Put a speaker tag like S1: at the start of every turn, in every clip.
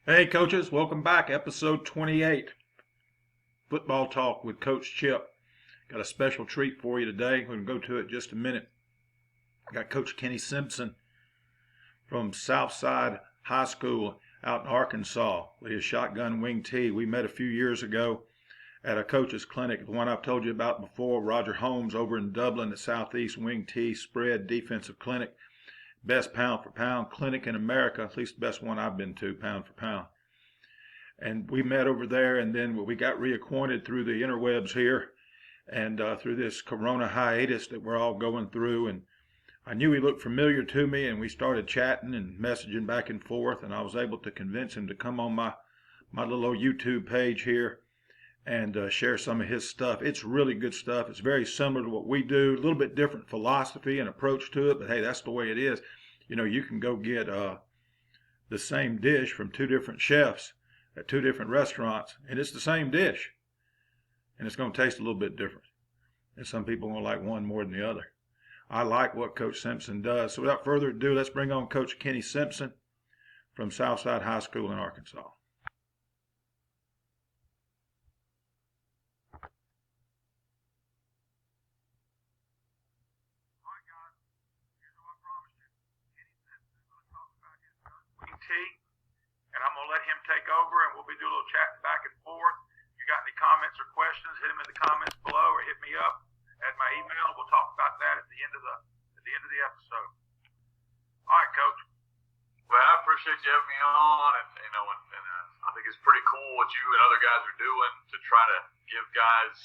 S1: Hey, coaches, welcome back. Episode 28, Football Talk with Coach Chip. Got a special treat for you today. We're going to go to it in just a minute. I got Coach Kenny Simpson from Southside High School out in Arkansas with his shotgun wing tee. We met a few years ago at a coach's clinic, the one I've told you about before, Roger Holmes over in Dublin, the Southeast Wing Tee Spread Defensive Clinic. Best pound for pound clinic in America, at least the best one I've been to, pound for pound. And we met over there, and then we got reacquainted through the interwebs here and through this corona hiatus that we're all going through. And I knew he looked familiar to me, and we started chatting and messaging back and forth, and I was able to convince him to come on my little old YouTube page here and share some of his stuff. It's really good stuff. It's very similar to what we do, a little bit different philosophy and approach to it, but hey, that's the way it is. You know, you can go get the same dish from two different chefs at two different restaurants, and it's the same dish, and it's going to taste a little bit different. And some people are going to like one more than the other. I like what Coach Simpson does. So without further ado, let's bring on Coach Kenny Simpson from Southside High School in Arkansas. And I'm going to let him take over, and we'll be doing a little chatting back and forth. If you got any comments or questions, hit them in the comments below or hit me up at my email. We'll talk about that at the end of the episode. All right, Coach.
S2: Well, I appreciate you having me on, and I think it's pretty cool what you and other guys are doing to try to give guys,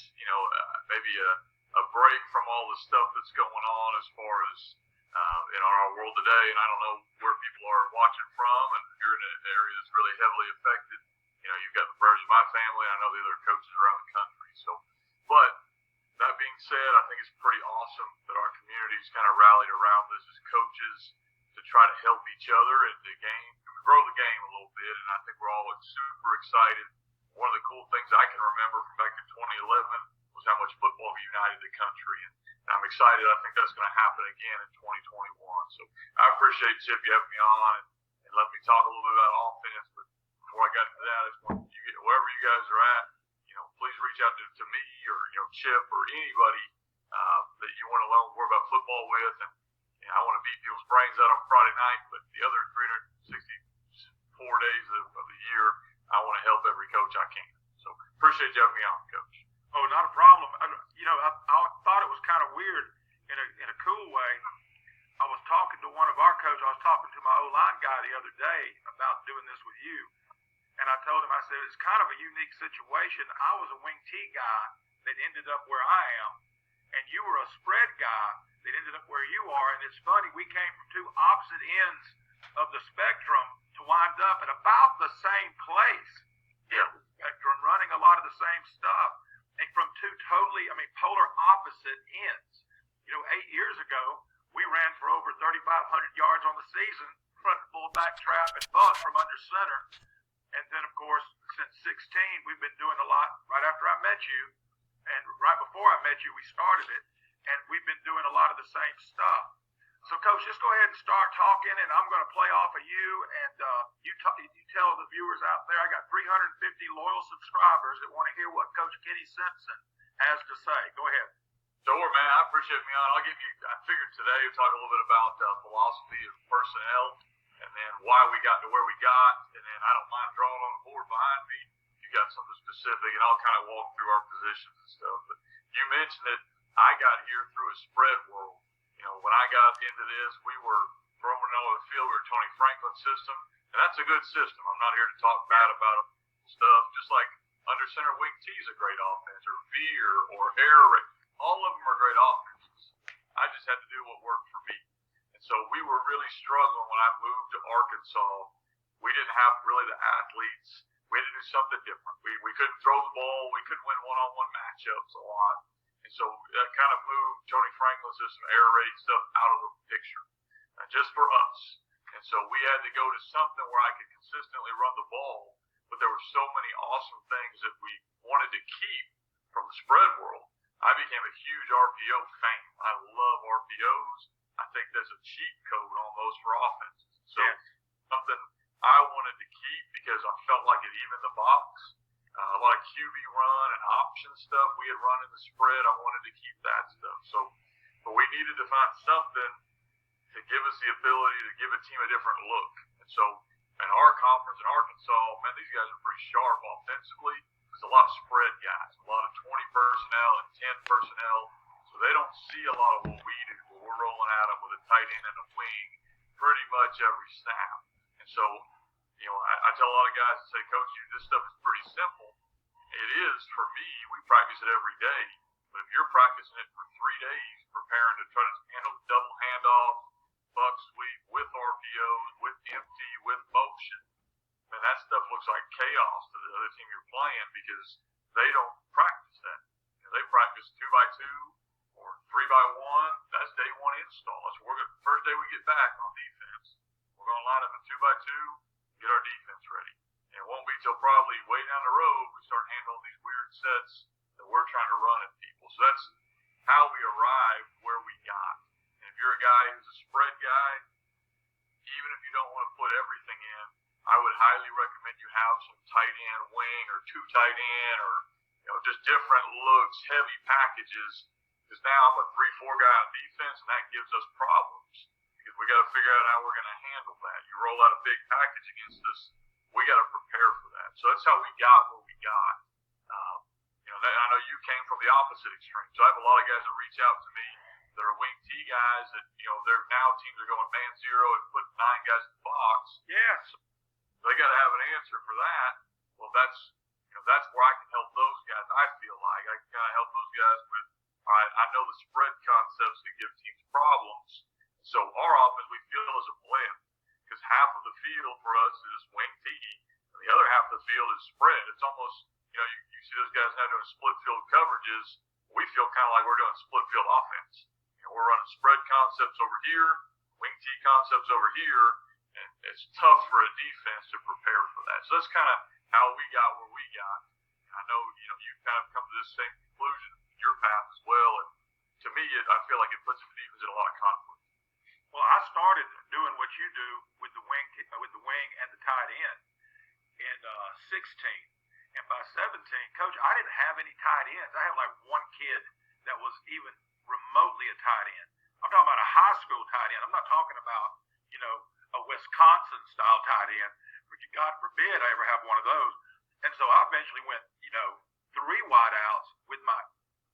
S2: maybe a break from all the stuff that's going on as far as in our world today. And I don't know where people are watching from, and if you're in an area that's really heavily affected, you've got the prayers of my family. I know the other coaches around the country. So, but that being said, I think it's pretty awesome that our community's kind of rallied around this as coaches to try to help each other in the game, grow the game a little bit. And I think we're all super excited. One of the cool things I can remember from back in 2011 was how much football united the country. And I'm excited. I think that's going to happen again in 2021. So I appreciate, Chip, you having me on and let me talk a little bit about offense. But before I got to that, I just want you get wherever you guys are at, please reach out to me or Chip or anybody that you want to learn more about football with. And I want to beat people's brains out on Friday night, but the other 364 days of the year, I want to help every coach I can. So appreciate you having me on, Coach.
S1: Oh, not a problem. I thought it was kind of weird in a cool way. I was talking to one of our coaches. I was talking to my O-line guy the other day about doing this with you. And I told him, I said, it's kind of a unique situation. I was a wing tee guy that ended up where I am, and you were a spread guy that ended up where you are. And it's funny, we came from two opposite ends of the spectrum to wind up at about the same place.
S2: Yeah.
S1: Spectrum, running a lot of the same stuff. And from two totally, polar opposite ends. 8 years ago, we ran for over 3,500 yards on the season, running fullback, trap, and bunt from under center. And then, of course, since 16, we've been doing a lot right after I met you. And right before I met you, we started it. And we've been doing a lot of the same stuff. So, Coach, just go ahead and start talking, and I'm going to play off of you. And you tell the viewers out there, I got 350 loyal subscribers that want to hear what Coach Kenny Simpson has to say. Go ahead.
S2: Sure, man. I appreciate me on. I figured today we'll talk a little bit about philosophy of personnel and then why we got to where we got. And then I don't mind drawing on the board behind me. You got something specific, and I'll kind of walk through our positions and stuff. But you mentioned that I got here through a spread world. When I got into this, we were throwing on the field with Tony Franklin's system, and that's a good system. I'm not here to talk bad about stuff. Just like under center wing T is a great offense, or veer, or air raid. All of them are great offenses. I just had to do what worked for me. And so we were really struggling when I moved to Arkansas. We didn't have really the athletes. We had to do something different. We couldn't throw the ball. We couldn't win one-on-one matchups a lot. And so that kind of moved Tony Franklin's system, air raid stuff out of the picture, just for us. And so we had to go to something where I could consistently run the ball, but there were so many awesome things that we wanted to keep from the spread world. I became a huge RPO fan. I love RPOs. I think there's a cheat code almost for offenses. So something I wanted to keep because I'm QB run and option stuff we had run in the spread. I wanted to keep that stuff. So, but we needed to find something to give us the ability to give a team a different look. And so, in our conference in Arkansas, man, these guys are pretty sharp offensively. There's a lot of spread guys, a lot of 20 personnel and 10 personnel. So they don't see a lot of what we do. But we're rolling at them with a tight end and a wing pretty much every snap. And so, you know, I tell a lot of guys, I say, Coach, this stuff is pretty simple. It is for me. We practice it every day. But if you're practicing it for 3 days, preparing to try to handle the double handoff, buck sweep, with RPOs, with empty, with motion, and that stuff looks like chaos to the other team you're playing because they don't practice that. You know, they practice 2x2 or 3x1. That's day one install. That's we're gonna, first day we get back on defense. We're going to line up a 2x2, get our defense ready. And it won't be till probably way down the road we start handling these weird sets that we're trying to run at people. So that's how we arrived where we got. And if you're a guy who's a spread guy, even if you don't want to put everything in, I would highly recommend you have some tight end wing or 2 tight end or, you know, just different looks, heavy packages. Because now I'm a 3-4 guy on defense, and that gives us problems because we got to figure out how we're going to handle that. You roll out a big package against us, we got to prepare for that. So that's how we got what we got. You know, I know you came from the opposite extreme. So I have a lot of guys that reach out to me that are wing T guys that, you know, they're now teams are going man zero and putting 9 guys in the box.
S1: Yeah.
S2: So they got to have an answer for that. Well, that's, you know, that's where I can help those guys. I feel like I can kind of help those guys with, all right, I know the spread concepts that give teams problems. So our offense, we feel, is a blend because half of the field for us is wing T, and the other half of the field is spread. It's almost, you know, you see those guys now doing split field coverages. We feel kind of like we're doing split field offense. You know, we're running spread concepts over here, wing T concepts over here, and it's tough for a defense to prepare for that. So that's kind of how we got where we got. I know, you know, you've kind of come to this same conclusion in your path as well, and to me, I feel like it puts the defense in a lot of conflict.
S1: Well, I started doing what you do with the wing and the tight end in 16, and by 17, Coach, I didn't have any tight ends. I had like one kid that was even remotely a tight end. I'm talking about a high school tight end. I'm not talking about, you know, a Wisconsin style tight end. God forbid I ever have one of those. And so I eventually went, you know, 3 wideouts with my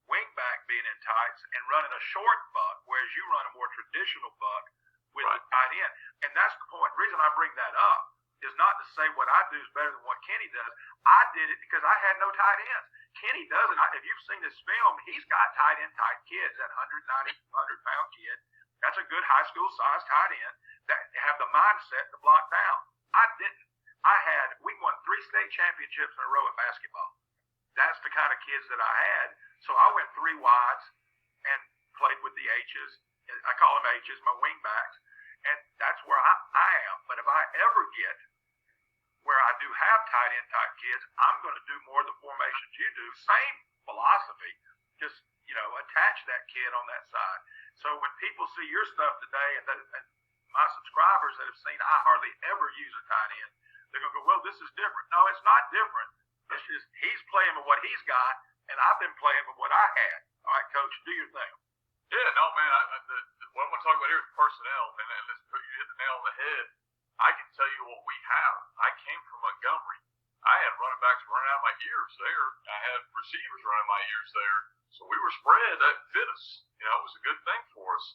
S1: wing back being in tights and running a short buck, whereas you run a more traditional buck with the tight end. And that's the point. The reason I bring that up is not to say what I do is better than what Kenny does. I did it because I had no tight ends. Kenny doesn't. If you've seen this film, he's got tight end type kids, that 190, 100-pound kid. That's a good high school size tight end that have the mindset to block down. I didn't. We won 3 state championships in a row at basketball. That's the kind of kids that I had. So I went 3 wides and played with the H's. I call them H's, my wing backs. And that's where I am. But if I ever get where I do have tight end type kids, I'm going to do more of the formations you do. Same philosophy. Just, you know, attach that kid on that side. So when people see your stuff today and my subscribers that have seen I hardly ever use a tight end, they're going to go, well, this is different. No, it's not different. It's just he's playing with what he's got, and I've been playing with what I had. All right, Coach, do your thing.
S2: Yeah, no, man. What I'm going to talk about here is personnel, and you hit the nail on the head. I can tell you what we have. I came from Montgomery. I had running backs running out my ears there. I had receivers running my ears there. So we were spread. That fit us. You know, it was a good thing for us.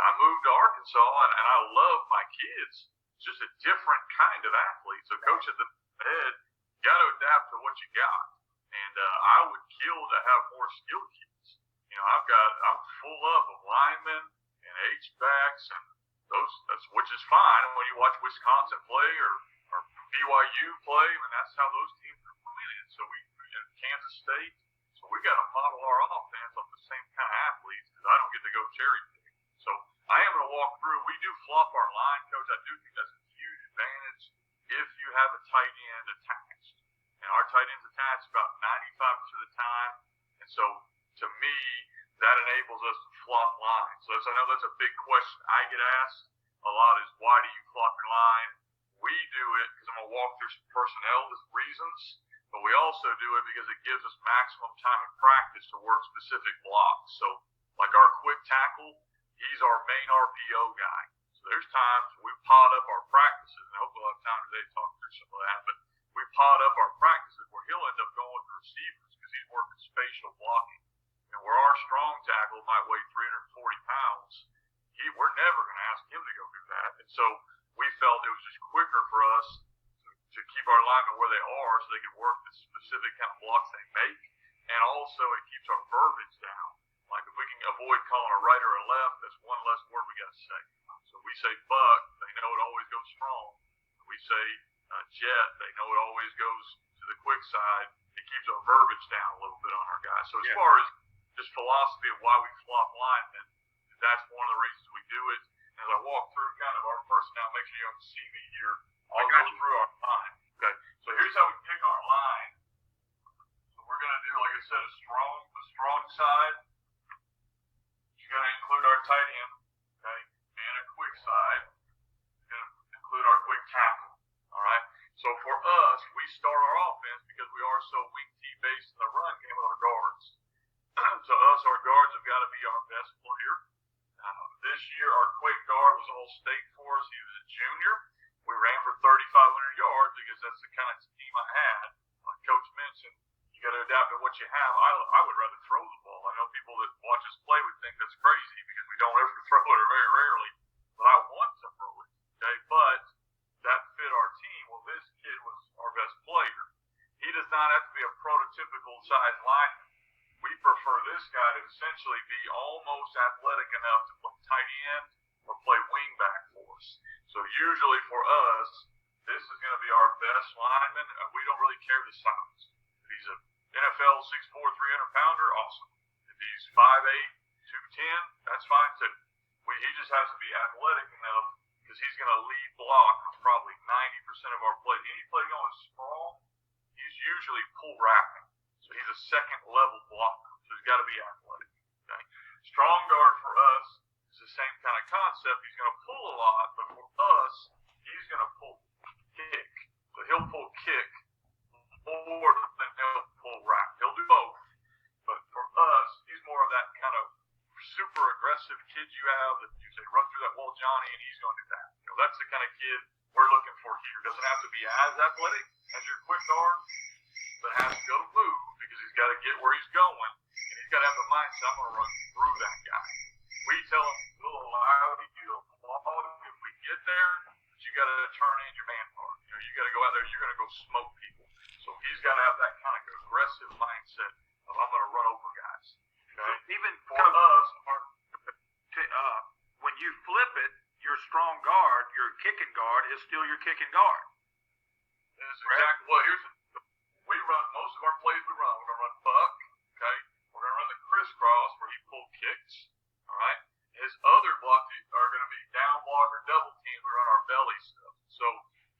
S2: I moved to Arkansas, and I love my kids. It's just a different kind of athlete. So coach at the head, you got to adapt to what you got. And I would kill to have more skilled kids. You know, I'm full up of linemen and H-backs and those, which is fine. And when you watch Wisconsin play or BYU play, I mean, that's how those teams are playing. So we in Kansas State, so we got to model our offense off the same kind of athletes because I don't get to go cherry pick. So I am going to walk through. We do flop our line, Coach. I do think that's a huge advantage if you have a tight end attached. And our tight end's attached about 95% of the time. And so to me, that enables us to flop lines. So I know that's a big question I get asked a lot is why do you flop your line? we do it because I'm going to walk through some personnel reasons, but we also do it because it gives us maximum time in practice to work specific blocks. So, like our quick tackle, he's our main RPO guy. So there's times we pot up our practices, and hopefully we'll have time today to talk through some of that, but we pot up our practices where he'll end up going with the receivers because he's working spatial blocking. And where our strong tackle might weigh 340 pounds, we're never going to ask him to go do that. And so we felt it was just quicker for us to keep our linemen where they are so they can work the specific kind of blocks they make. And also it keeps our verbiage down. Like if we can avoid calling a right or a left, that's one less word we got to say. So we say buck, they know it always goes strong. We say jet, they know it always goes to the quick side. It keeps our verbiage down a little bit on our guys. So as far as just philosophy of why we flop linemen, that's one of the reasons we do it. And as I walk through kind of our personnel, make sure you don't see me here. I'll go through our line. Okay. So here's how we pick our line. So we're going to do, like I said, the strong side. You're going to include our tight end, okay, and a quick side. You're going to include our quick tackle. All right. So for us, we start our offense because we are so wing T based in the run game with our guards. To us, our guards have got to be our best player. This year, our quick guard was all state for us. He was a junior. We ran for 3,500 yards because that's the kind of team I had. Like Coach mentioned, you got to adapt to what you have. I would rather throw the ball. I know people that watch us play would think that's crazy because we don't ever throw it or very rarely. But I want to throw it. Okay, but that fit our team. Well, this kid was our best player. He does not have to be a prototypical size lineman. We prefer this guy to essentially be almost athletic enough to play tight end or play wing back for us. So usually for us, this is going to be our best lineman. We don't really care the size. If he's a NFL 6'4", 300-pounder, awesome. If he's 5'8", 210, that's fine too. He just has to be athletic enough because he's going to lead block on probably 90% of our plays. Any play going strong, he's usually pull wrapping. So he's a second-level blocker, so he's got to be athletic. Okay? Strong guard for us is the same kind of concept. He's going to pull a lot, but for us, he's going to pull kick. So he'll pull kick more than he'll pull wrap. He'll do both, but for us, he's more of that kind of super aggressive kid you have that you say, run through that wall, Johnny, and he's going to do that. You know, that's the kind of kid we're looking for here. Doesn't have to be as athletic as your quick guard, but has to go to move because he's got to get where he's going, and he's got to have the mindset, I'm going to run through that guy. We tell him, we'll allow you to ball if we get there, but you got to turn in your man part. You know, you got to go out there, you're going to go smoke people. So he's got to have that kind of aggressive mindset of I'm going to run over guys. Okay?
S3: So even
S2: for us,
S3: when you flip it, your strong guard, your kicking guard, is still your kicking guard.
S2: That's exactly what we run most of our plays. We're going to run buck. Okay, we're going to run the crisscross where he pull kicks. All right, his other blocks are going to be down block or double team. We run our belly stuff. So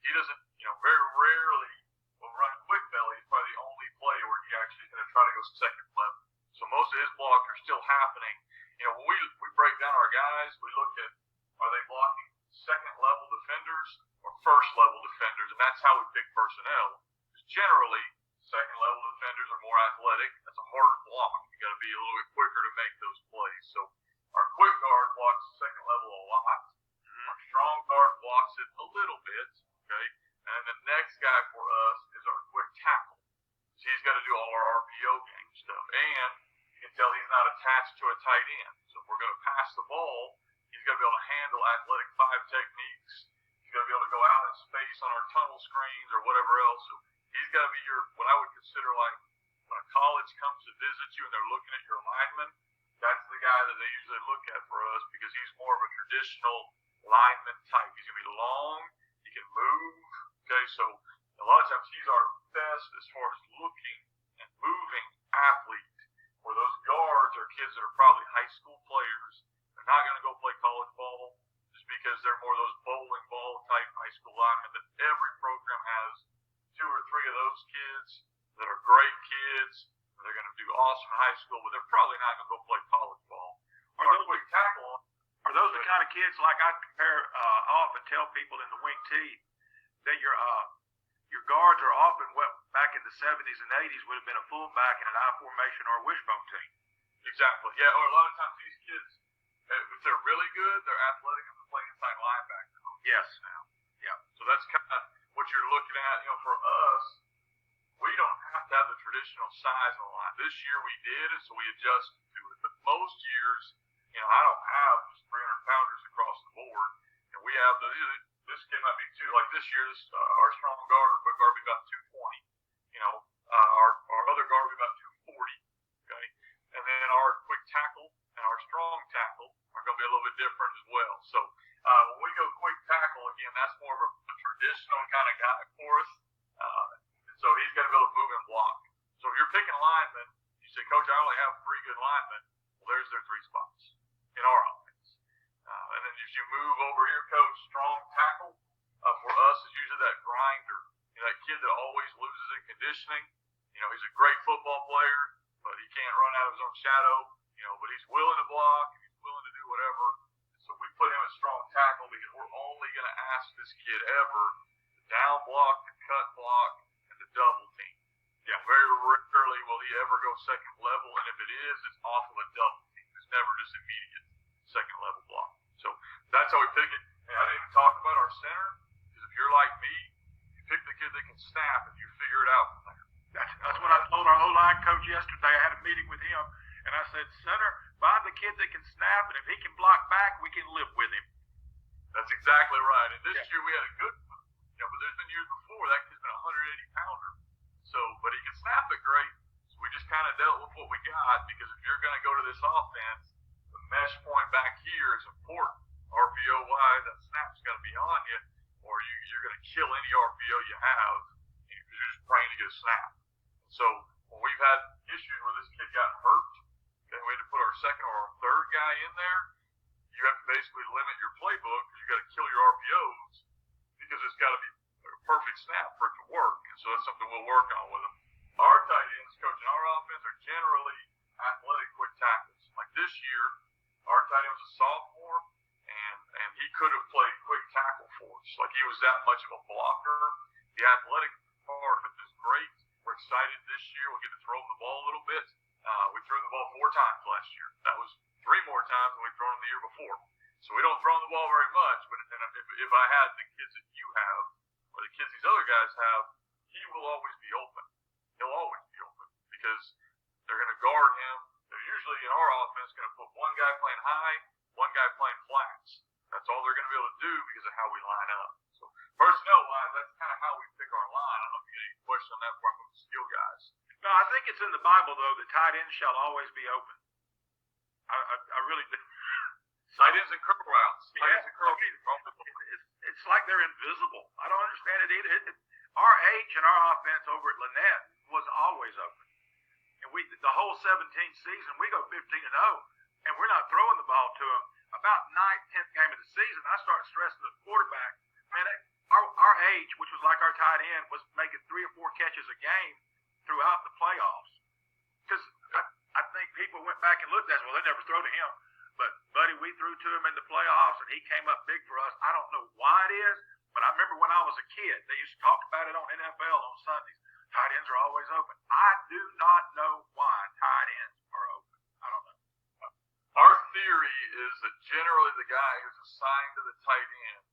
S2: he doesn't, very rarely will run quick belly. It's probably the only play where he actually is going to try to go second level. So most of his blocks are still happening. When we break down our guys, we look at, are they blocking second level defenders or first level defenders, and that's how we pick personnel. Because generally, second level defenders are more athletic. That's a harder block. You got to be a little bit quicker to make those plays. So our quick guard blocks second level a lot. Our strong guard blocks it a little bit. Okay, and the next guy for us is our quick tackle. So he's got to do all our RPO game stuff, and you can tell he's not attached to a tight end. So if we're going to pass the ball, he's got to be able to handle athletic 5 techniques. He's got to be able to go out in space on our tunnel screens or whatever else. So he's got to be what I would consider like when a college comes to visit you and they're looking at your lineman, that's the guy that they usually look at for us because he's more of a traditional lineman type. He's going to be long, he can move. Okay, so a lot of times he's our best as far as looking and moving athlete. Where those guards are kids that are probably high school players. They're not going to go play college ball just because they're more those bowling ball type high school linemen that every program has 2 or 3 of those kids that are great kids. They're going to do awesome in high school, but they're probably not going to go play college ball. Are
S3: those the kind of kids like I compare? I often tell people in the wing T, that your guards are often what back in the 70s and 80s would have been a fullback in an I formation or a wishbone team.
S2: Exactly. Yeah. Or a lot of times these kids, if they're really good, they're athletic enough to play inside linebacker.
S3: Yes.
S2: Now.
S3: Yeah.
S2: So that's kind of what you're looking at. You know, for us, we don't have to have the traditional size on the line. This year we did, and so we adjusted to it. But most years, you know, I don't have just 300-pounders across the board, and we have this kid might be two. Like this year, our strong guard or quick guard will be about 220. You know, our other guard will be about 240. Okay, and then our quick tackle and our strong tackle are going to be a little bit different as well. So when we go quick tackle again, that's more of a traditional kind of guy for us. So he's got to be able to move and block. So if you're picking linemen, you say, Coach, I only have 3 good linemen. Well, there's their 3 spots in our offense. And then as you move over here, Coach, strong tackle for us is usually that grinder. You know, that kid that always loses in conditioning. You know, he's a great football player, but he can't run out of his own shadow. You know, but he's willing to block. He's willing to do whatever. So we put him at strong tackle because we're only going to ask this kid ever to down block, to cut block, and to double team. Yeah, very rarely will he ever go second level, and if it is, it's off of a double team. It's never just immediate second level block. So that's how we pick it. And I didn't even talk about our center, because if you're like me, you pick the kid that can snap and you figure it out from there.
S3: That's what I told our O-line coach yesterday. I had a meeting with him, and I said, center, find the kid that can snap, and if he can block back, we can live with him.
S2: That's exactly right. And this year we had a good one. You know, but there's been years before that kid's been a 180-pounder. So, but he can snap it great. So we just kind of dealt with what we got, because if you're going to go to this offense, the mesh point back here is important. RPO-wise, that snap's got to be on you, or you're going to kill any RPO you have, because you're just praying to get a snap. So when we've had issues where this kid got hurt, and we had to put our second or our third guy in there, you have to basically limit your playbook, because you got to kill your RPOs, because it's got to be a perfect snap for it to work. And so that's something we'll work on with them. Our tight ends, Coach, in our offense are generally athletic quick tackles. Like this year, our tight end was a sophomore, and he could have played quick tackle for us. Like he was that much of a blocker. The athletic part of it is great. We're excited this year. We'll get to throw him the ball a little bit. We threw him the ball 4 times last year. That was 3 more times than we've thrown him the year before. So we don't throw him the ball very much, but if I had the kids that you have, or the kids these other guys have, he will always be open. He'll always be open, because they're going to guard him. They're usually in our offense going to put one guy playing high, one guy playing flats. That's all they're going to be able to do because of how we line up. So personnel-wise, that's kind of how we pick our line. I don't know if you get any question on that part with the skill guys.
S3: No, I think it's in the Bible, though, that tight ends shall always be open. I really do.
S2: Tight ends and curl routes. Tight ends and curl routes.
S3: It's like they're invisible. I don't understand it either. Our H and our offense over at Lynette was always open. And the whole 17th season, we go 15-0, and we're not throwing the ball to them. About 9th, 10th game of the season, I started stressing the quarterback. Man, our H, which was like our tight end, was making 3 or 4 catches a game throughout the playoffs. Because I think people went back and looked at us, well, they never throw to him. But, buddy, we threw to him in the playoffs, and he came up big for us. I don't know why it is, but I remember when I was a kid, they used to talk about it on NFL on Sundays. Tight ends are always open. I do not know why tight ends are open. I don't know.
S2: Our theory is that generally the guy who's assigned to the tight end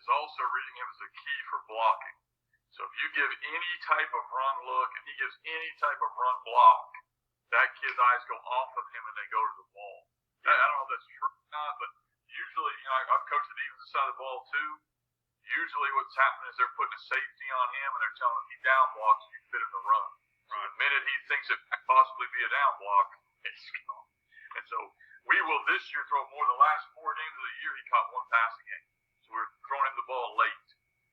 S2: is also reading him as a key for blocking. So if you give any type of run look and he gives any type of run block, that kid's eyes go off of him and they go to the ball. I don't know if that's true or not, but usually, you know, I've coached the defensive side of the ball too. Usually what's happening is they're putting a safety on him and they're telling him he down blocks and you fit him to run. So the minute he thinks it might possibly be a down block, it's gone. And so we will this year throw more. The last 4 games of the year, he caught 1 passing game. So we're throwing him the ball late.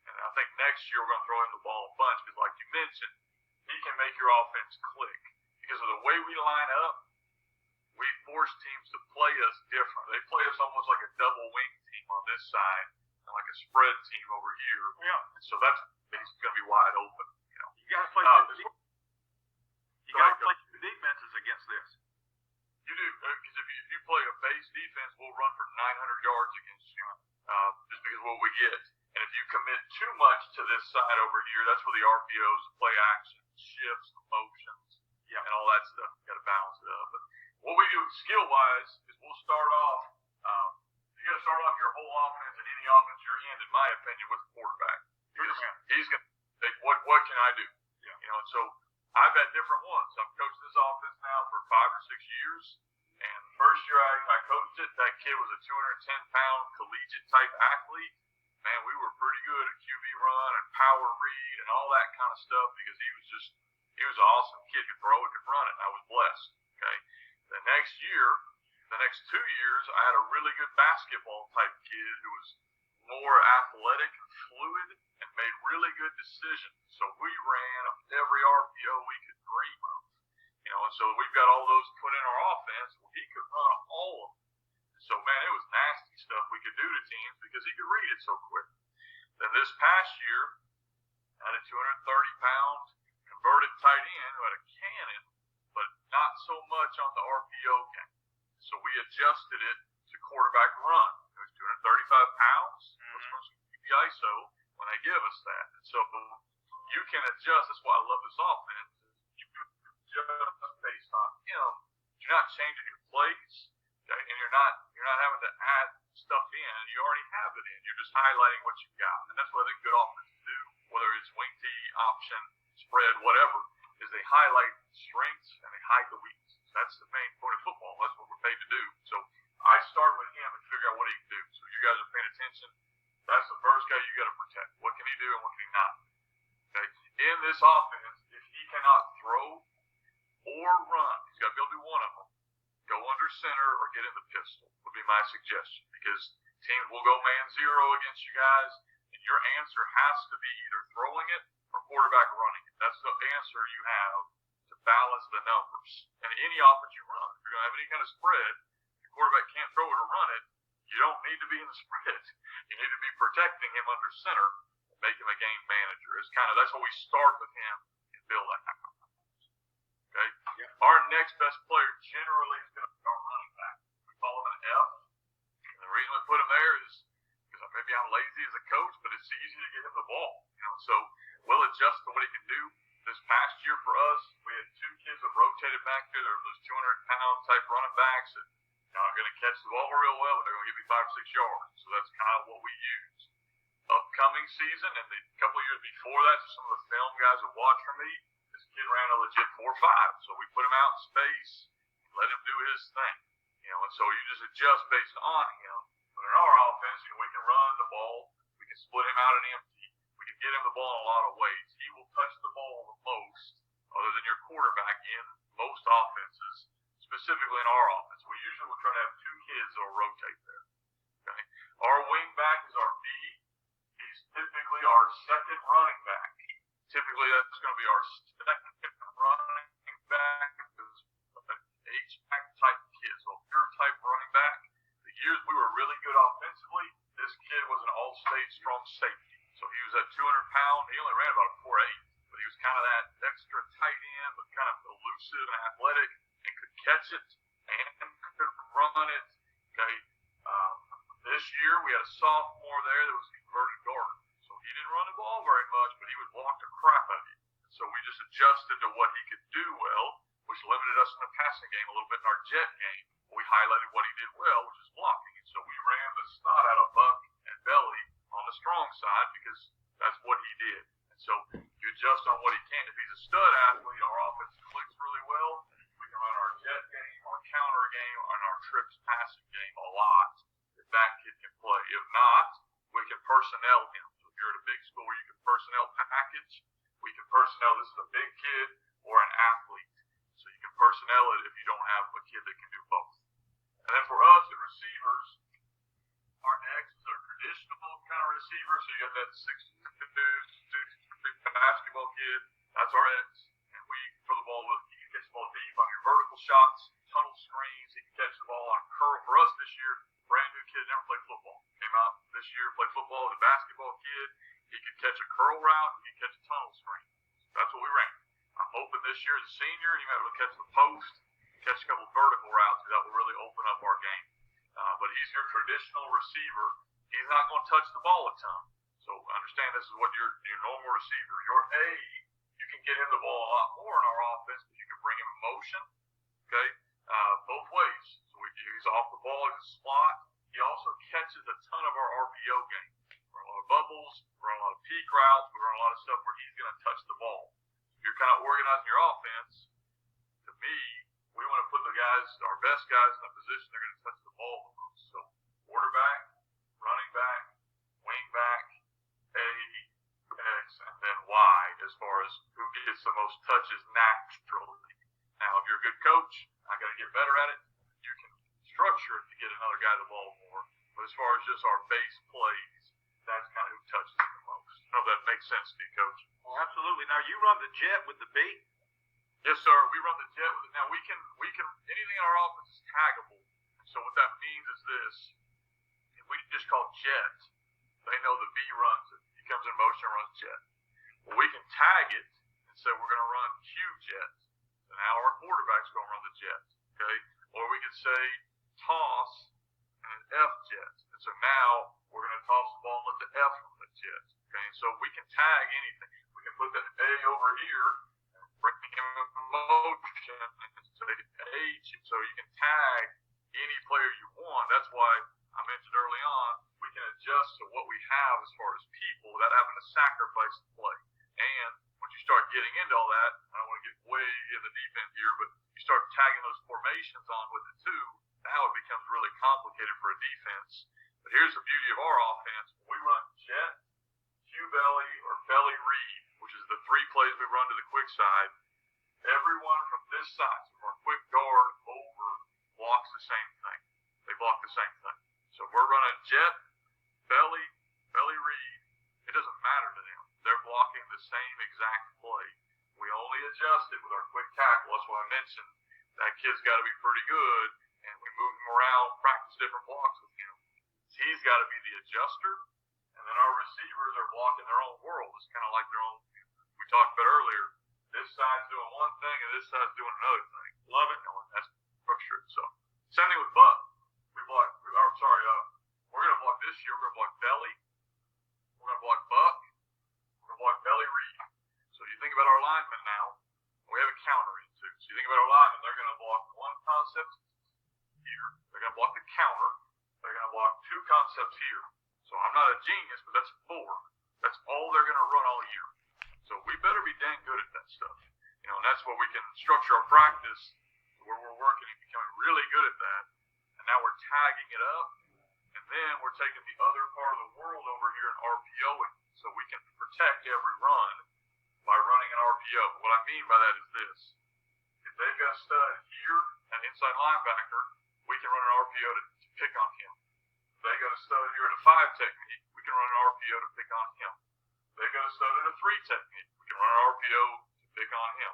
S2: And I think next year we're going to throw him the ball a bunch because, like you mentioned, he can make your offense click. Because of the way we line up, we force teams to play us different. They play us almost like a double wing team on this side and like a spread team over here.
S3: Yeah.
S2: And so that's he's going to be wide open. You know.
S3: You got to play. You got to play 2 defenses against this.
S2: You do, because if you play a base defense, we'll run for 900 yards against you, just because of what we get. And if if you commit too much to this side over here, that's where the RPOs, the play action, shifts, the motions, and all that stuff. You got to balance it up. But what we do skill-wise is we'll start off. You got to start off your whole offense and any offense you're in my opinion, with the quarterback. He's going to say, what can I do? Yeah. You know, and so I've had different ones. I've coached this offense now for 5 or 6 years. And the first year I coached it, that kid was a 210-pound collegiate type athlete. Man, we were pretty good at QB run and power read and all that kind of stuff because he was an awesome kid. Could throw it, could run it, and I was blessed. Okay. The next 2 years, I had a really good basketball type kid who was more athletic and fluid and made really good decisions. So we ran every RPO we could dream of. You know, and so we've got all those put in our offense. Well, he could run all of them. So, man, it was nasty stuff we could do to teams because he could read it so quick. Then this past year, I had a 230-pound converted tight end who had a cannon, but not so much on the RPO game. So we adjusted it to quarterback run. It was 235 pounds. The ISO when they give us that. And so you can adjust. That's why I love this offense. You can adjust based on him. You're not changing your plays, okay? And you're not having to add stuff in. You already have it in. You're just highlighting what you've got. And that's what I think good offenses do, whether it's wing tee, option, spread, whatever, is they highlight strengths and they hide the weaknesses. That's the main point of football. That's what we're paid to do. So I start with him and figure out what he can do. So you guys are paying attention. That's the first guy you got to protect. What can he do and what can he not? Okay. In this offense, if he cannot throw or run, he's got to be able to do one of them. Go under center or get in the pistol would be my suggestion because teams will go man zero against you guys, and your answer has to be either throwing it or quarterback running it. That's the answer you have to balance the numbers. And any offense you run, if you're going to have any kind of spread, the quarterback can't throw it or run it, you don't need to be in the spread. You need to be protecting him under center and make him a game manager. That's what we start with him and build that. Okay? Yeah. Our next best player generally is going to be our running back. We call him an F. And the reason we put him there is because maybe I'm lazy as a coach, but it's easy to get him the ball. You know, so we'll adjust to what he can do. This past year for us, we had 2 kids that rotated back there. There were those 200-pound type running backs that are going to catch the ball real well, but they're going to give me 5 or 6 yards. So that's kind of what we use. Upcoming season and the couple of years before that, so some of the film guys that watch from me, this kid ran a legit 4.5. So we put him out in space, let him do his thing. You know, and so you just adjust based on him. But in our offense, you know, we can run the ball, we can split him out and empty, we can get him the ball in a lot of ways. He will touch the ball the most, other than your quarterback, in most offenses, specifically in our offense. We usually will try to have 2 kids that will rotate there. Okay? Our wing back is our B. He's typically our second running back. Typically, that's going to be our second running back because an H-back type kid, so a pure type running back. The years we were really good offensively, this kid was an all-state strong safety. So he was at 200-pound. He only ran about a 4.8, but he was kind of that extra tight end, but kind of elusive and athletic, and could catch it and could run it. Okay. This year we had a sophomore there that was converted guard. So he didn't run the ball very much, but he would block the crap out of you. So we just adjusted to what he could do well, which limited us in the passing game a little bit in our jet game. We highlighted what he did well, which is blocking. And so we ran the snot out of Buck and Belly on the strong side because that's what he did. And so you adjust on what he can. If he's a stud athlete, our offense clicks really well. We can run our jet game, our counter game, and our trips passing game a lot if that kid can play. If not, we can personnel him. So if you're at a big school where you can personnel package, we can personnel this is a big kid or an athlete. So you can personnel it if you don't have a kid that can do both. And then for us, the receivers, our X is our traditional kind of receiver. So you got that 6'2", basketball kid. That's our X. And we throw the ball with, you can catch the ball deep on your vertical shots, tunnel screens. He can catch the ball on a curl. For us this year, brand new kid, never played football. Came out this year, played football as a basketball kid. He could catch a curl route. He could catch a tunnel screen. That's what we ran. I'm hoping this year as a senior, he might be able to catch the post, catch a couple vertical routes. That will really open up our game. But he's your traditional receiver. He's not going to touch the ball a ton. So understand this is what your normal receiver. Your A, you can get him the ball a lot more in our offense because you can bring him in motion. Okay, both ways. So he's off the ball, he's a slot. He also catches a ton of our RPO game. We run a lot of bubbles, we run a lot of peak routes, we run a lot of stuff where he's going to touch the ball. If you're kind of organizing your offense, to me, we want to put the guys, our best guys, in the position they're going to touch the ball the most. So quarterback, running back, wing back, A, X, and then Y as far as who gets the most touches naturally. Now, if you're a good coach, I got to get better at it. You can structure it to get another guy the ball more. But as far as just our base plays, that's kind of who touches it the most. I don't know if that makes sense to you, Coach.
S3: Oh, absolutely. Now, you run the jet with the beat?
S2: Yes, sir. We run the jet with it. Now, we can anything in our offense is taggable. So what that means is this. If we just call jet, they know the B runs it. He comes in motion and runs jet. Well, we can tag it and say we're going to run Q jet. So now our quarterback's going to run the jet. Okay? Or we could say toss and an F jet. And so now we're going to toss the ball and let the F run the jet. Okay? So we can tag anything. We can put that A over here and bring him in motion and say H. So you can tag any player you want. That's why I mentioned early on, we can adjust to what we have as far as people without having to sacrifice the play. And once you start getting into all that, I don't want to get way in the deep end here, but you start tagging those formations on with it too, now it becomes really complicated for a defense. But here's the beauty of our offense. When we run jet, Q-belly, or belly read, which is the three plays we run to the quick side, everyone from this side, from our quick guard over, blocks the same thing. They block the same thing. So if we're running jet, belly read, it doesn't matter to them. They're blocking the same exact play. We only adjust it with our quick tackle. That's why I mentioned that kid's got to be pretty good, and we move him around, practice different blocks with him. He's got to be the adjuster, and then our receivers are blocking their own world. It's kind of like their own, we talked about earlier, this side's doing one thing and this side's doing another thing. Love it. That's structured. So, same thing with Buck. We're going to block this year. We're going to block belly. We're going to block Buck. We're going to block belly read. So you think about our linemen now. We have a counter in too. So you think about our linemen, they're going to block one concept here. They're going to block the counter. They're going to block two concepts here. So I'm not a genius, but that's four. That's all they're going to run all year. So we better be dang good at that stuff. And that's where we can structure our practice where we're working and becoming really good at that. And now we're tagging it up. And then we're taking the other part of the world over here and RPOing. So we can protect every run by running an RPO. What I mean by that is this. If they've got a stud here, an inside linebacker, we can run an RPO to pick on him. If they got a stud here at a 5 technique, we can run an RPO to pick on him. If they got a stud at a 3 technique, we can run an RPO to pick on him.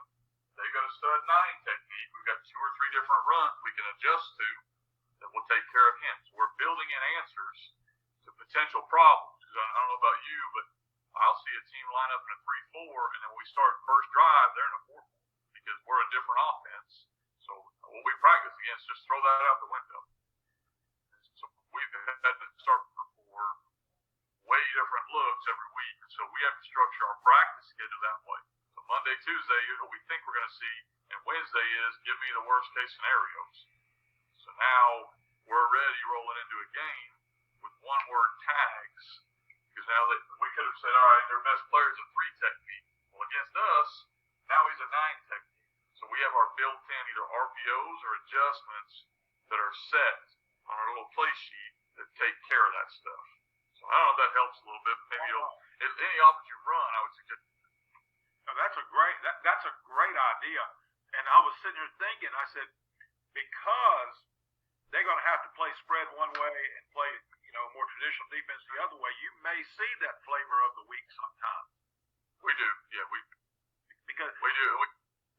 S2: If they got a stud 9 technique, we've got 2 or 3 different runs we can adjust to that will take care of him. So we're building in answers to potential problems. Because I don't know about you, but I'll see a team line up in a 3-4, and then when we start first drive, they're in a 4 because we're a different offense. So what we practice against, just throw that out the window. So we've had to start for way different looks every week. So we have to structure our practice schedule that way. So Monday, Tuesday is what we think we're going to see, and Wednesday is give me the worst case scenarios. So now we're ready rolling into a game with one-word tags. Because now that we could have said, all right, their best player is a 3 technique. Well, against us, now he's a 9 technique. So we have our built-in either RPOs or adjustments that are set on our little play sheet that take care of that stuff. So I don't know if that helps a little bit. Maybe any offense you run, I would suggest.
S3: Now, that's a great idea. And I was sitting here thinking, I said, because they're going to have to play spread one way and play more traditional defense the other way, you may see that flavor of the week sometimes.
S2: We do, yeah.
S3: Because
S2: we do.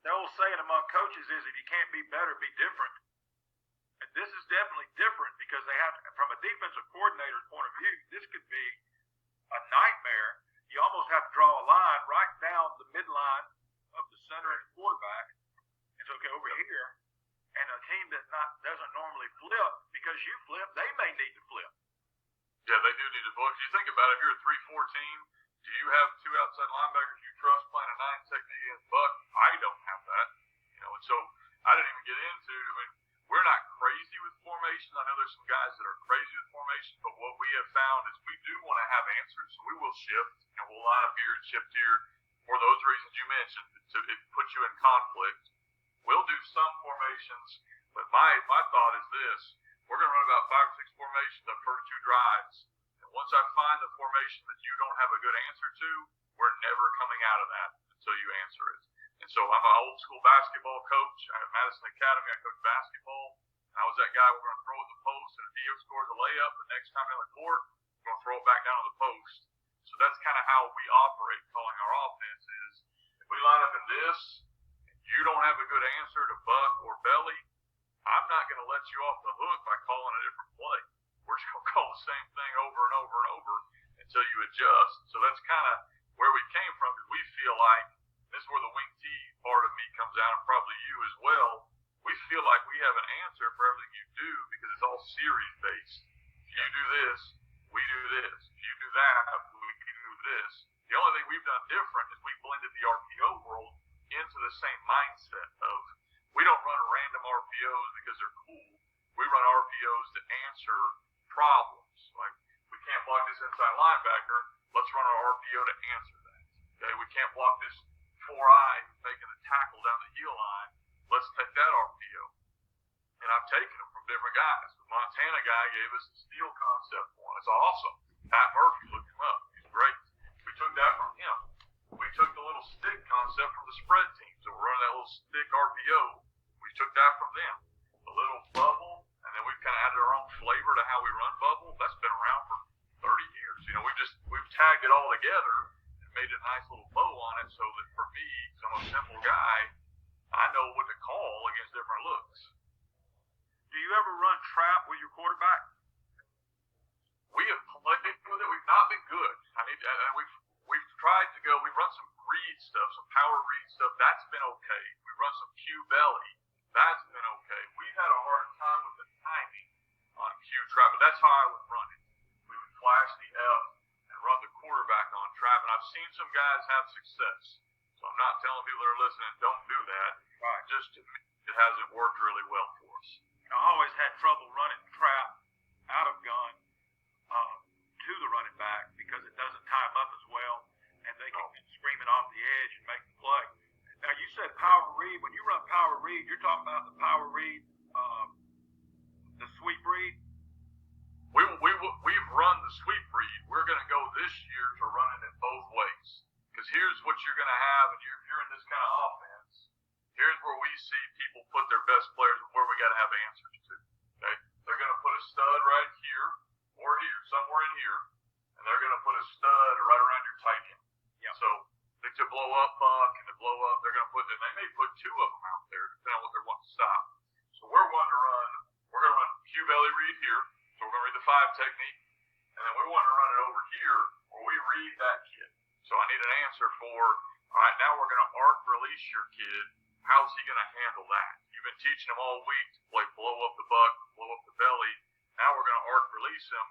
S3: The old saying among coaches is, if you can't be better, be different. And this is definitely different because they have, from a defensive coordinator's point of view, this could be a nightmare. You almost have to draw a line right down the midline of the center and the quarterback. It's okay over here. And a team that doesn't normally flip, because you flip, they may need to flip.
S2: Yeah, they do need to flip. If you think about it, if you're a 3-4 team Do you have two outside linebackers you trust playing a 9 technique against Buck? I don't have that. And so I didn't even get into. I mean, we're not crazy with formations. I know there's some guys that are crazy with formations, but what we have found is we do want to have answers, so we will shift. We'll line up here and shift here for those reasons you mentioned to put you in conflict. We'll do some formations, but my thought is this: we're going to run about 5 or 6 formations the first 2 drives. Once I find the formation that you don't have a good answer to, we're never coming out of that until you answer it. And so I'm an old school basketball coach. At Madison Academy, I coach basketball. And I was that guy, we're going to throw it in the post, and if Dio scores a layup, the next time in the court, we're going to throw it back down to the post. So that's kind of how we operate calling our offense is, if we line up in this, and you don't have a good answer to Buck or Belly, I'm not going to let you off the hook by calling a different play. We're just going to call the same thing over and over and over until you adjust. So that's kind of where we came from, because we feel like, this is where the wing T part of me comes out, and probably you as well, we feel like we have an answer for everything you do because it's all series based. If you do this, we do this. If you do that, we do this. The only thing we've done different is we blended the RPO world into the same mindset of, we don't run random RPOs because they're cool. We run RPOs to answer problems. Like, we can't block this inside linebacker. Let's run our RPO to answer that. Okay, we can't block this 4-eye making a tackle down the heel line. Let's take that RPO. And I've taken them from different guys. The Montana guy gave us the steal concept one. It's awesome. Pat Murphy, look him up. He's great. We took that from him. We took the little stick concept from the spread team. So we're running that little stick RPO. We took that from them. The little bubble, and then we've kind of added our own flavor to how we run bubble. That's been around for 30 years. We've tagged it all together and made a nice little bow on it so that for me, because I'm a simple guy, I know what to call against different looks.
S3: Do you ever run trap with your quarterback?
S2: We have played with it. We've not been good. We've tried to go. We've run some read stuff, some power read stuff. That's been okay. We've run some Q belly. That's been okay. We've had a hard time with the timing on Q trap, but that's how I would run it. We would flash the F and run the quarterback on trap, and I've seen some guys have success. So I'm not telling people that are listening, don't do that.
S3: Right.
S2: Just to me, it hasn't worked really well for us.
S3: I always had trouble running trap out of gun to the running back because it doesn't tie them up as well, and they can scream it off the edge and make the play. Now, you said power read. When you run power read, you're talking about the power read, the sweep read?
S2: We've run the sweep read. We're going to go this year to running it both ways. Because here's what you're going to have, and if you're in this kind of offense, here's where we see people put their best players and where we got to have answers to. Okay? They're going to put a stud right here or here, somewhere in here, and they're going to put a stud right around your tight end.
S3: Yeah.
S2: So to blow up Buck and to blow up, they're going to put, and they may put 2 of them out there depending on what they're wanting to stop. So we're going to run Q belly read here. So we're going to read the 5 technique, and then we want to run it over here where we read that kid. So I need an answer for, all right, now we're going to arc release your kid. How's he going to handle that? You've been teaching him all week to play blow up the buck, blow up the belly. Now we're going to arc release him.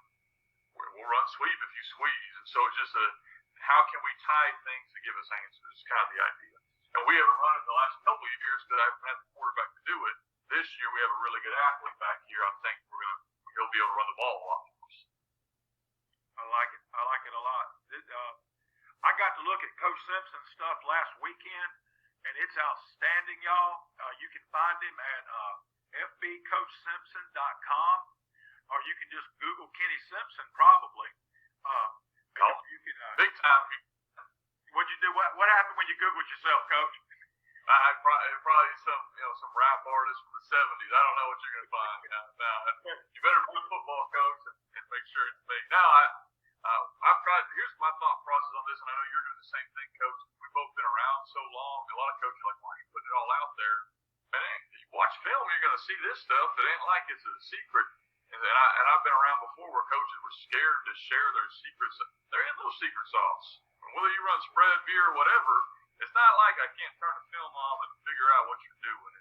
S2: We'll run sweep if you squeeze. And so it's just how can we tie things to give us answers? It's kind of the idea. And we haven't run it the last couple of years because I haven't had the quarterback to do it. This year we have a really good athlete back here. I think he'll be able to run the ball a lot for us.
S3: I like it. I like it a lot. I got to look at Coach Simpson's stuff last weekend, and it's outstanding, y'all. You can find him at fbcoachsimpson.com, or you can just Google Kenny Simpson, probably. You can,
S2: big time.
S3: What'd you do? What happened when you Googled yourself, Coach?
S2: Probably some rap artist from the 70s. I don't know what you're going to find. You better be a football coach and make sure it's me. I've tried. Here's my thought process on this, and I know you're doing the same thing, Coach. We've both been around so long. A lot of coaches are like, why are you putting it all out there? Man, you watch film, you're going to see this stuff. It ain't like it's a secret. And I've been around before where coaches were scared to share their secrets. There is no secret sauce. Whether you run spread, veer, or whatever, it's not like I can't turn the film on and figure out what you're doing.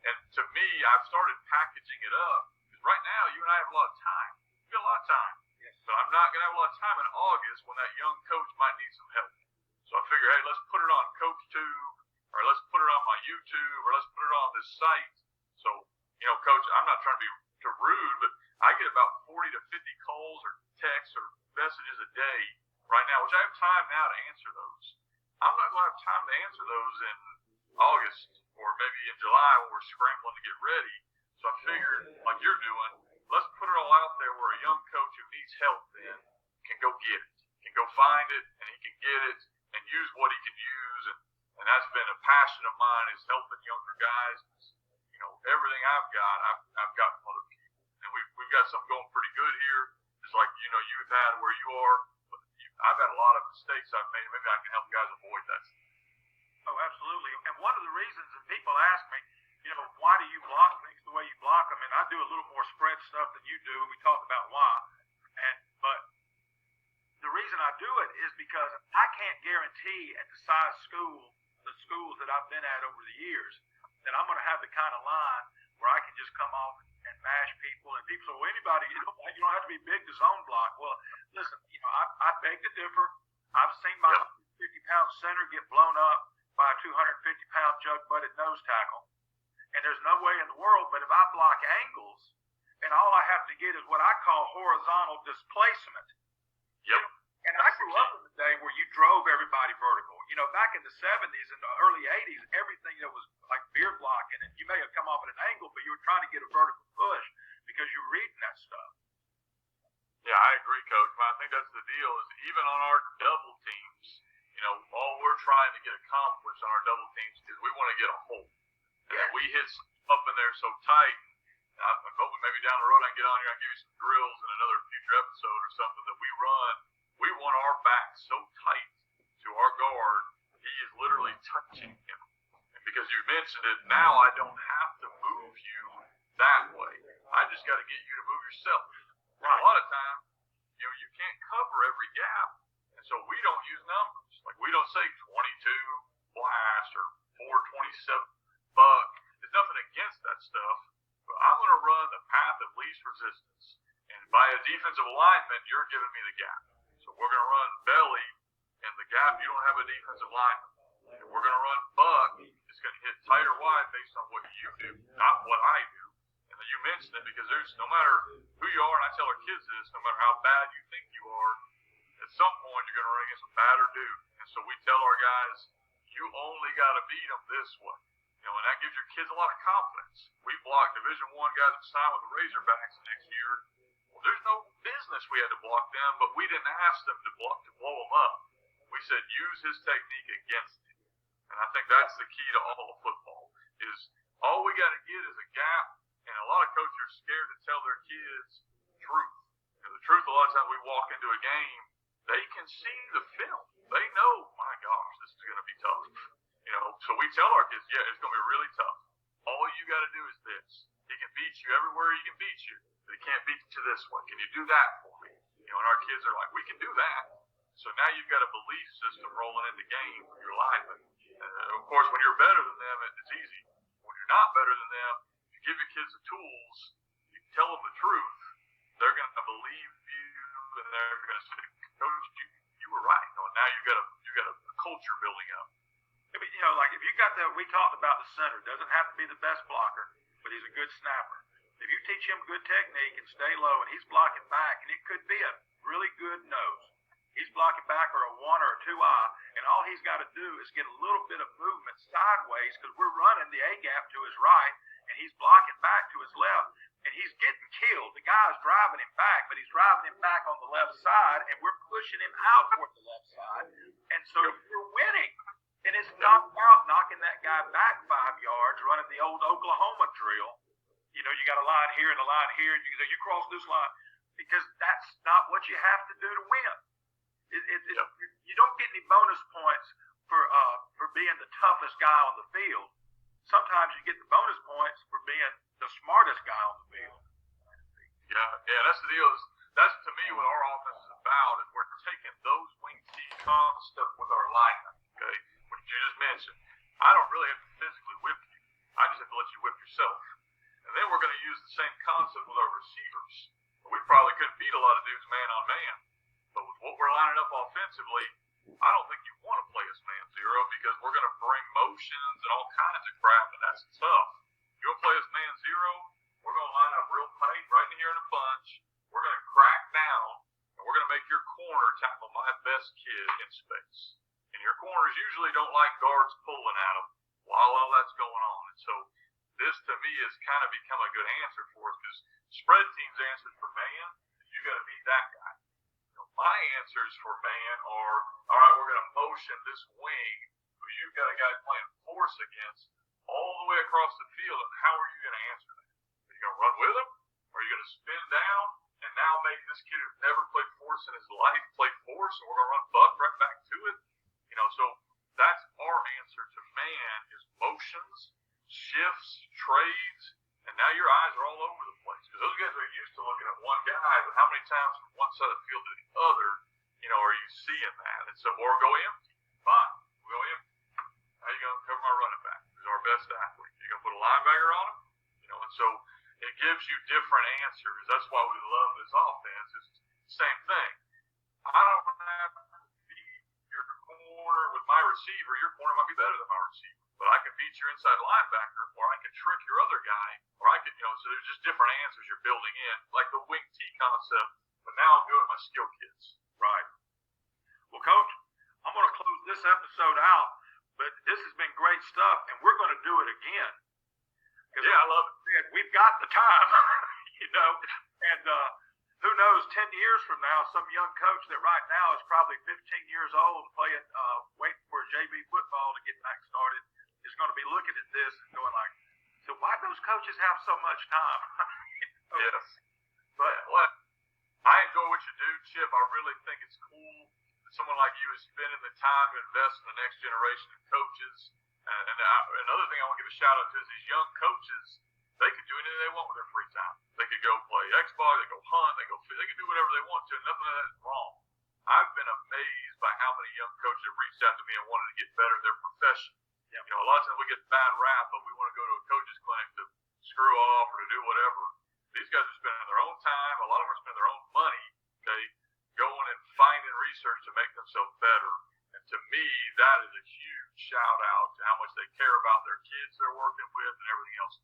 S2: And to me, I've started packaging it up. Because right now, you and I have a lot of time. We have a lot of time. Yes. So I'm not going to have a lot of time in August when that young coach might need or let's put it on my YouTube, or let's put it on this site. So, Coach, I'm not trying to be too rude, but I get about 40 to 50 calls or texts or messages a day right now, which I have time now to answer those. I'm not going to have time to answer those in August or maybe in July when we're scrambling to get ready. So I figured, like you're doing, let's put it all out there where a young coach who needs help then can go get it, can go find it, and he can get it and use what he can use. And that's been a passion of mine, is helping younger guys. Everything I've got from other people. And we've got something going pretty good here. It's like, you've had where you are. But I've had a lot of mistakes I've made. Maybe I can help guys avoid that.
S3: Oh, absolutely. And one of the reasons, and people ask me, why do you block things the way you block them? And I do a little more spread stuff than you do, and we talk about why. But the reason I do it is because I can't guarantee at the size the schools that I've been at over the years, that I'm going to have the kind of line where I can just come off and mash people. And people say, well, anybody, you don't have to be big to zone block. Well, listen, I beg to differ. I've seen my 50-pound center get blown up by a 250-pound jug-butted nose tackle. And there's no way in the world, but if I block angles, and all I have to get is what I call horizontal displacement.
S2: Yep.
S3: And I grew up in the day where you drove everybody vertical. Back in the 70s and the early 80s, everything that was like beard blocking, and you may have come off at an angle, but you were trying to get a vertical push because you were reading that stuff.
S2: Yeah, I agree, Coach. But I think that's the deal, is even on our double teams, all we're trying to get accomplished on our double teams is we want to get a hole. And then we hit up in there so tight. I'm hoping maybe down the road I can get on here and give you some drills in another future episode or something that we run. We want our back so tight to our guard, he is literally touching him. And because you mentioned it, now I don't have to move you that way. I just got to get you to move yourself. And a lot of times, you can't cover every gap. And so we don't use numbers. Like we don't say 22 blast or 427 buck. There's nothing against that stuff. But I'm going to run the path of least resistance. And by a defensive alignment, you're giving me the gap. So we're going to run belly in the gap. You don't have a defensive lineman. And we're going to run buck. It's going to hit tight or wide based on what you do, not what I do. And then you mentioned it because there's no matter who you are, and I tell our kids this, no matter how bad you think you are, at some point you're going to run against a badder dude. And so we tell our guys, you only got to beat them this way. And that gives your kids a lot of confidence. We blocked Division I guys that signed with the Razorbacks next year. Well, there's no business we had to block them, but we didn't ask them to blow them up. We said use his technique against him. And I think that's the key to all of football, is all we got to get is a gap. And a lot of coaches are scared to tell their kids truth. The truth, a lot of times we walk into a game, they can see the film. They know, my gosh, this is going to be tough. So we tell our kids, yeah, it's going to be really tough. All you got to do is this. He can beat you everywhere he can beat you, but he can't beat you this way. Can you do that for me? And our kids are like, we can do that. So now you've got a belief system rolling in the game with your lineman. Of course, when you're better than them, it's easy. When you're not better than them, you give your kids the tools, you tell them the truth, they're going to believe you, and they're going to say, Coach, you were right. Now you got a culture building up.
S3: Like if you got that, we talked about the center. Doesn't have to be the best blocker, but he's a good snapper. If you teach him good technique and stay low, and he's blocking back, and it could be a really good nose. He's blocking back or a 1 or a 2 eye, and all he's got to do is get a little bit of movement sideways because we're running the A gap to his right, and he's blocking back to his left, and he's getting killed. The guy's driving him back, but he's driving him back on the left side, and we're pushing him out toward the left side, and so we're winning. And it's not about knocking that guy back 5 yards, running the old Oklahoma drill. You got a line here and a line here, and you cross this line, because that's not what you have to do to win. You don't get any bonus points for being the toughest guy on the field. Sometimes you get the bonus points for being the smartest guy on the field.
S2: Yeah, that's the deal. That's to me what our offense is about. Is we're taking those wing T concepts with our linemen. Okay, what you just mentioned. I don't really have to physically whip you. I just have to let you whip yourself. And then we're going to use the same concept with our receivers. We probably couldn't beat a lot of dudes man on man, but with what we're lining up offensively, I don't think you want to play us man zero because we're going to bring motion usually don't like guards pulling at them while all that's going on. And so this, to me, has kind of become a good answer for us because spread teams answer for man, and you got to beat that guy. My answers for man are, all right, we're going to motion this wing who you've got a guy playing force against all the way across the field, and how are you going to answer that? Are you going to run with him? Or are you going to spin down and now make this kid who's never played force in his life play force, and we're going to run buck right back to it? So that's our answer to man is motions, shifts, trades, and now your eyes are all over the place. Because those guys are used to looking at one guy, but how many times from one side of the field to the other, are you seeing that? And so, or go empty. Fine, we'll go empty. How are you going to cover my running back? Who's our best athlete? You're going to put a linebacker on him? And so it gives you different answers. That's why we love this offense. It's the same thing. I don't have to be your corner with my receiver. Your corner might be better than my receiver. But I can beat your inside linebacker, or I can trick your other guy, or I can, so there's just different answers you're building in, like the wing T concept. But now I'm doing my skill kids.
S3: Right. Well, Coach, I'm going to close this episode out, but this has been great stuff, and we're going to do it again.
S2: Yeah, I love it.
S3: We've got the time, and who knows, 10 years from now, some young coach that right now is probably 15 years old playing, waiting for JV football to get back started, is going to be looking at this and going like, so why do those coaches have so much time?
S2: Yes. But I enjoy what you do, Chip. I really think it's cool that someone like you is spending the time to invest in the next generation of coaches. And another thing I want to give a shout out to is these young coaches. They can do anything they want with their free time. They could go play Xbox, they go hunt, they can do whatever they want to, and nothing of that is wrong. I've been amazed by how many young coaches have reached out to me and wanted to get better at their profession.
S3: Yep.
S2: A lot of times we get bad rap, but we want to go to a coach's clinic to screw off or to do whatever. These guys are spending their own time. A lot of them are spending their own money, going and finding research to make themselves better. And to me, that is a huge shout out to how much they care about their kids they're working with and everything else.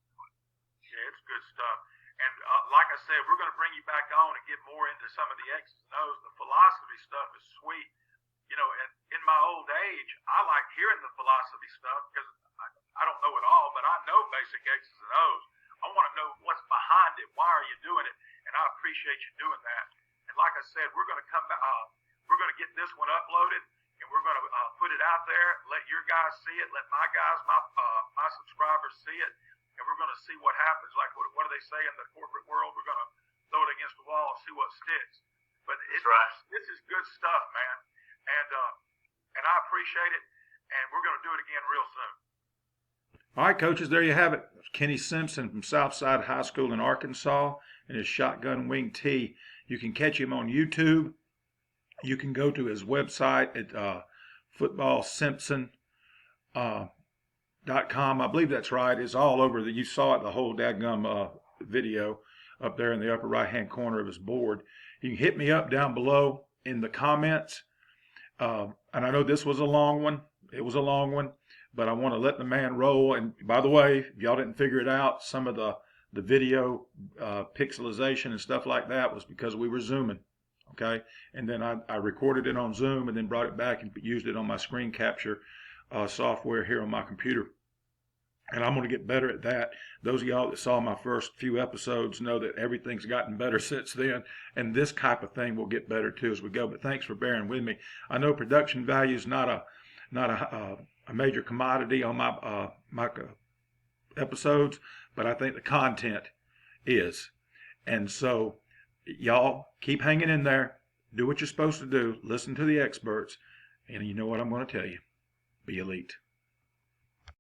S3: Yeah, it's good stuff. And like I said, we're going to bring you back on and get more into some of the X's and O's. The philosophy stuff is sweet. And in my old age, I like hearing the philosophy stuff because I don't know it all, but I know basic X's and O's. I want to know what's behind it. Why are you doing it? And I appreciate you doing that. And like I said, we're going to come back. We're going to get this one uploaded, and we're going to put it out there. Let your guys see it. Let my guys, my subscribers see it. And we're going to see what happens. Like, what do they say in the corporate world? We're going to throw it against the wall and see what sticks. But this is good stuff, man. And I appreciate it. And we're going to do it again real soon.
S1: All right, coaches, there you have it. Kenny Simpson from Southside High School in Arkansas and his shotgun wing tee. You can catch him on YouTube. You can go to his website at footballsimpson.com. I believe that's right. It's all over. You saw it, the whole dadgum video up there in the upper right-hand corner of his board. You can hit me up down below in the comments. And I know this was a long one. It was a long one. But I want to let the man roll. And by the way, if y'all didn't figure it out, some of the video pixelization and stuff like that was because we were Zooming. Okay. And then I recorded it on Zoom and then brought it back and used it on my screen capture software here on my computer. And I'm going to get better at that. Those of y'all that saw my first few episodes know that everything's gotten better since then. And this type of thing will get better too as we go. But thanks for bearing with me. I know production value is not a major commodity on my episodes, but I think the content is. And so y'all keep hanging in there. Do what you're supposed to do. Listen to the experts. And you know what I'm going to tell you. Be elite.